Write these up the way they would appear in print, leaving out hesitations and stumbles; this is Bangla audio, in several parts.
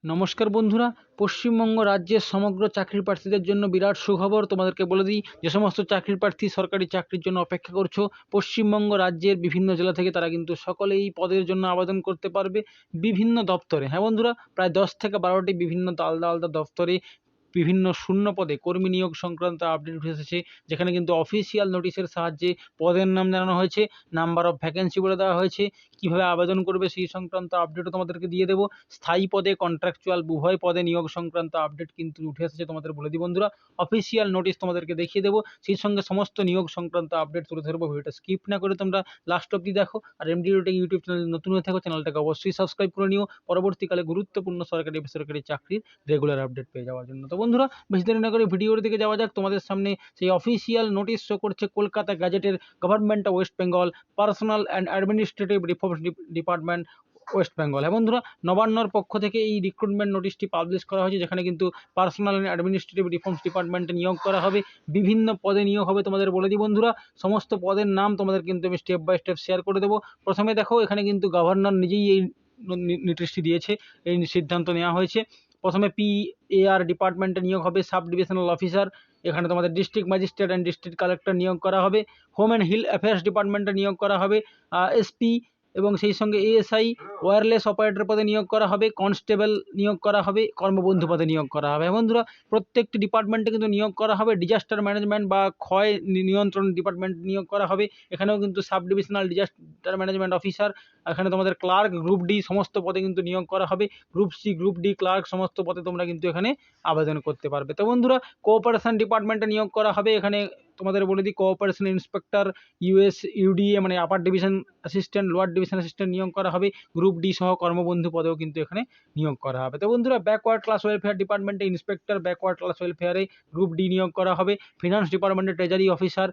নমস্কার বন্ধুরা, পশ্চিমবঙ্গ রাজ্যের সমগ্র চাকরি প্রার্থীদের জন্য বিরাট সুখবর। তোমাদেরকে বলে দিই, যে সমস্ত চাকরি প্রার্থী সরকারি চাকরির জন্য অপেক্ষা করছো, পশ্চিমবঙ্গ রাজ্যের বিভিন্ন জেলা থেকে তারা কিন্তু সকলেই এই পদের জন্য আবেদন করতে পারবে বিভিন্ন দপ্তরে। হ্যাঁ বন্ধুরা, প্রায় 10 থেকে 12টি বিভিন্ন আলাদা আলাদা দপ্তরে বিভিন্ন শূন্য পদে কর্মী নিয়োগ সংক্রান্ত আপডেট উঠে এসেছে, যেখানে কিন্তু অফিসিয়াল নোটিশের সাহায্যে পদের নাম জানানো হয়েছে, নাম্বার অফ ভ্যাকেন্সি বলে দেওয়া হয়েছে, কিভাবে আবেদন করবে সেই সংক্রান্ত আপডেটও তোমাদেরকে দিয়ে দেবো। স্থায়ী পদে কন্ট্রাকচুয়াল উভয় পদে নিয়োগ সংক্রান্ত আপডেট কিন্তু উঠে এসেছে, তোমাদের বলে দিই বন্ধুরা। অফিসিয়াল নোটিশ তোমাদেরকে দেখিয়ে দেবো, সেই সঙ্গে সমস্ত নিয়োগ সংক্রান্ত আপডেট তুলে ধরবো। ভিডিওটা স্কিপ না করে তোমরা লাস্ট অব্দি দেখো। আর এমডিওটেক ইউটিউব চ্যানেল নতুন হয়ে থাকো, চ্যানেলটাকে অবশ্যই সাবস্ক্রাইব করে নিও পরবর্তীকালে গুরুত্বপূর্ণ সরকারি বেসরকারি চাকরির রেগুলার আপডেট পেয়ে যাওয়ার জন্য। তো বন্ধুরা, বেশি দেরি না করে ভিডিওর দিকে যাওয়া যাক। তোমাদের সামনে সেই অফিসিয়াল নোটিশ শো করছে, কলকাতা গ্যাজেটের, government of West Bengal, personal and administrative reforms department, West Bengal. হ্যাঁ বন্ধুরা, নবান্নর পক্ষ থেকে এই রিক্রুটমেন্ট নোটিশটি পাবলিশ করা হয়েছে, যেখানে কিন্তু পার্সোনাল অ্যান্ড অ্যাডমিনিস্ট্রেটিভ রিফর্মস ডিপার্টমেন্টে নিয়োগ করা হবে। বিভিন্ন পদে নিয়োগ হবে, তোমাদের বলে দিই বন্ধুরা। সমস্ত পদের নাম তোমাদের কিন্তু আমি স্টেপ বাই স্টেপ শেয়ার করে দেবো। প্রথমে দেখো, এখানে কিন্তু গভর্নর নিজেই এই নোটিশটি দিয়েছে, এই সিদ্ধান্ত নেওয়া হয়েছে। প্রথমে PAR ডিপার্টমেন্টে নিয়োগ হবে সাব ডিভিশনাল অফিসার, এখানে তোমাদের district magistrate and district collector নিয়োগ করা হবে। হোম অ্যান্ড হিল অ্যাফেয়ার্স ডিপার্টমেন্টে নিয়োগ করা হবে SP, এবং সেই সঙ্গে ASI ওয়্যারলেস অপারেটর পদে নিয়োগ করা হবে। কনস্টেবল নিয়োগ করা হবে, কর্মবন্ধু পদে নিয়োগ করা হবে। বন্ধুরা, প্রত্যেকটি ডিপার্টমেন্টে কিন্তু নিয়োগ করা হবে। ডিজাস্টার ম্যানেজমেন্ট বা ক্ষয় নিয়ন্ত্রণ ডিপার্টমেন্ট নিয়োগ করা হবে, এখানেও কিন্তু sub divisional disaster management officer. এখানে তোমাদের ক্লার্ক, গ্রুপ ডি সমস্ত পদে কিন্তু নিয়োগ করা হবে। Group C, group D clerk সমস্ত পদে তোমরা কিন্তু এখানে আবেদন করতে পারবে। তো বন্ধুরা, কোঅপারেশন ডিপার্টমেন্টে নিয়োগ করা হবে, এখানে তোমাদের বলে দিই কোঅপারেশন ইন্সপেক্টর, UDA মানে আপার division assistant, lower division assistant নিয়োগ করা হবে। গ্রুপ ডি সহ কর্মবন্ধু পদেও কিন্তু এখানে নিয়োগ করা হবে। তো বন্ধুরা, ব্যাকওয়ার্ড ক্লাস ওয়েলফেয়ার ডিপার্টমেন্টে ইন্সপেক্টর, ব্যাকওয়ার্ড ক্লাস ওয়েলফেয়ারে গ্রুপ ডি নিয়োগ করা হবে। ফিনান্স ডিপার্টমেন্টে treasury officer,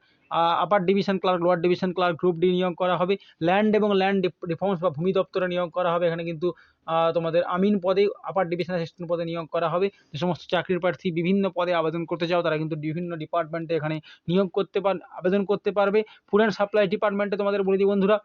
upper division clerk, lower division clerk, group D নিয়োগ করা হবে। ল্যান্ড এবং ল্যান্ড রিফর্মস বা ভূমি দপ্তরে নিয়োগ করা হবে, এখানে কিন্তু তোমাদের আমিন পদে, আপার ডিভিশন অ্যাসিস্ট্যান্ট পদে নিয়োগ করা হবে। যে সমস্ত চাকরির প্রার্থী বিভিন্ন পদে আবেদন করতে চাও, তারা কিন্তু বিভিন্ন ডিপার্টমেন্টে এখানে নিয়োগ আবেদন করতে পারবে। ফুড অ্যান্ড সাপ্লাই ডিপার্টমেন্টে তোমাদের বলে দিই বন্ধুরা,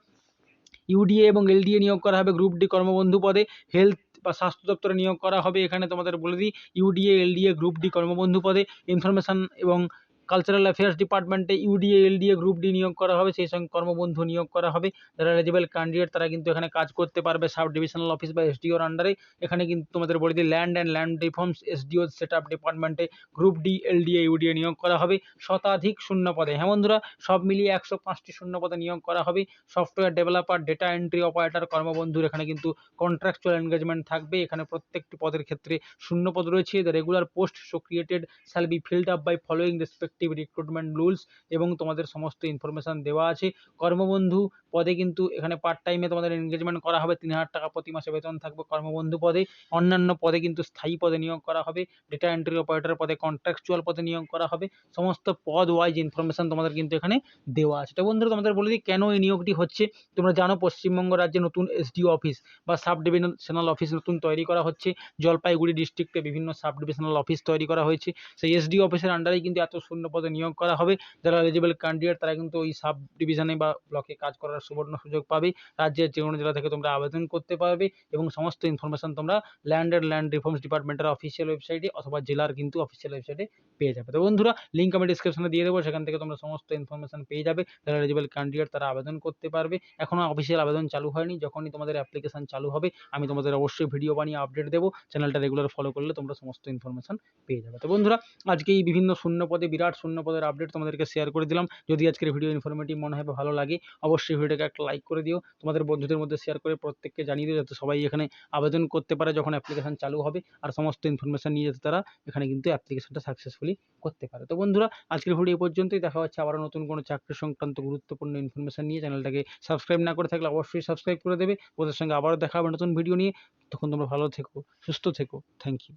UDA এবং LDA নিয়োগ করা হবে গ্রুপ ডি কর্মবন্ধু পদে। হেলথ বা স্বাস্থ্য দপ্তরে নিয়োগ করা হবে, এখানে তোমাদের বলে দিই UDA LDA গ্রুপ ডি কর্মবন্ধু পদে। ইনফরমেশন এবং কালচারাল অ্যাফেয়ার্স ডিপার্টমেন্টে UDA LDA গ্রুপ ডি নিয়োগ করা হবে, সেই সঙ্গে কর্মবন্ধু নিয়োগ করা হবে। যারা এলিজিবল ক্যান্ডিডেট তারা কিন্তু এখানে কাজ করতে পারবে সাব ডিভিশনাল অফিস বা SDOর আন্ডারে। এখানে কিন্তু তোমাদের বলে দিই land and land reforms SDO set up ডিপার্টমেন্টে গ্রুপ ডি LDA UDA নিয়োগ করা হবে শতাধিক শূন্য পদে। হ্যাঁ বন্ধুরা, সব মিলিয়ে 105টি শূন্য পদে নিয়োগ করা হবে। Software developer, data entry operator, কর্মবন্ধুর এখানে কিন্তু কন্ট্রাকচুয়াল এনগেজমেন্ট থাকবে। এখানে প্রত্যেকটি পদের ক্ষেত্রে শূন্য পদ রয়েছে। The regular post so created shall be filled up by following respective recruitment rules, এবং তোমাদের সমস্ত ইনফরমেশন দেওয়া আছে। কর্মবন্ধু পদে কিন্তু এখানে পার্ট টাইমে তোমাদের এনগেজমেন্ট করা হবে, 3000 টাকা প্রতি মাসে বেতন থাকবে কর্মবন্ধু পদে। অন্যান্য পদে কিন্তু স্থায়ী পদে নিয়োগ করা হবে। ডেটা এন্ট্রি অপারেটর পদে, কন্ট্রাকচুয়াল পদে নিয়োগ করা হবে। সমস্ত পদ ওয়াইজ ইনফরমেশন তোমাদের কিন্তু এখানে দেওয়া আছে। তো বন্ধুরা, তোমাদের বলে দিই কেন এই নিয়োগটি হচ্ছে। তোমরা জানো, পশ্চিমবঙ্গ রাজ্যে নতুন SDO অফিস বা সাব ডিভিশনাল অফিস নতুন তৈরি করা হচ্ছে। জলপাইগুড়ি ডিস্ট্রিক্টে বিভিন্ন সাব ডিভিশনাল অফিস তৈরি করা হয়েছে, সেই SDO অফিসের আন্ডারেই কিন্তু এত শূন্য পদে নিয়োগ করা হবে। যারা এলিজিবল ক্যান্ডিডেট তারা কিন্তু ওই সাব ডিভিশনে বা ব্লকে কাজ করার সুবর্ণ সুযোগ পাবে। রাজ্যের যে কোনো জেলা থেকে তোমরা আবেদন করতে পারবে, এবং সমস্ত ইনফরমেশন তোমরা ল্যান্ড রিফর্মস ডিপার্টমেন্টের অফিসিয়াল ওয়েবসাইটে অথবা জেলার কিন্তু অফিসিয়াল ওয়েবসাইটে পেয়ে যাবে। তো বন্ধুরা, লিঙ্ক আমি ডিসক্রিপশনে দিয়ে দেবো, সেখান থেকে তোমরা সমস্ত ইনফরমেশন পেয়ে যাবে। যারা এলিজিবল ক্যান্ডিডেট তারা আবেদন করতে পারবে। এখনও অফিসিয়াল আবেদন চালু হয়নি, যখনই তোমাদের অ্যাপ্লিকেশন চালু হবে আমি তোমাদের অবশ্যই ভিডিও বানিয়ে আপডেট দেবো। চ্যানেলটা রেগুলার ফলো করলে তোমরা সমস্ত ইনফরমেশন পেয়ে যাবে। তো বন্ধুরা, আজকে এই বিভিন্ন শূন্য পদে, বিরাট শূন্য পদের আপডেট তোমাদেরকে শেয়ার করে দিলাম। যদি আজকের ভিডিও ইনফরমেটিভ মনে হয় বা ভালো লাগে, অবশ্যই ভিডিওটাকে একটা লাইক করে দিও। তোমাদের বন্ধুদের মধ্যে শেয়ার করে প্রত্যেককে জানিয়ে দিও, যাতে সবাই এখানে আবেদন করতে পারে যখন অ্যাপ্লিকেশন চালু হবে, আর সমস্ত ইনফরমেশন নিয়ে যাতে তারা এখানে কিন্তু অ্যাপ্লিকেশনটা সাকসেসফুলি করতে পারে। তো বন্ধুরা, আজকের ভিডিও এই পর্যন্তই। দেখা হচ্ছে আবারও নতুন কোনো চাকরি সংক্রান্ত গুরুত্বপূর্ণ ইনফরমেশন নিয়ে। চ্যানেলটাকে সাবস্ক্রাইব না করে থাকলে অবশ্যই সাবস্ক্রাইব করে দেবে। ওদের সঙ্গে আবারও দেখা হবে নতুন ভিডিও নিয়ে। তখন তোমরা ভালো থেকো, সুস্থ থেকো। Thank you.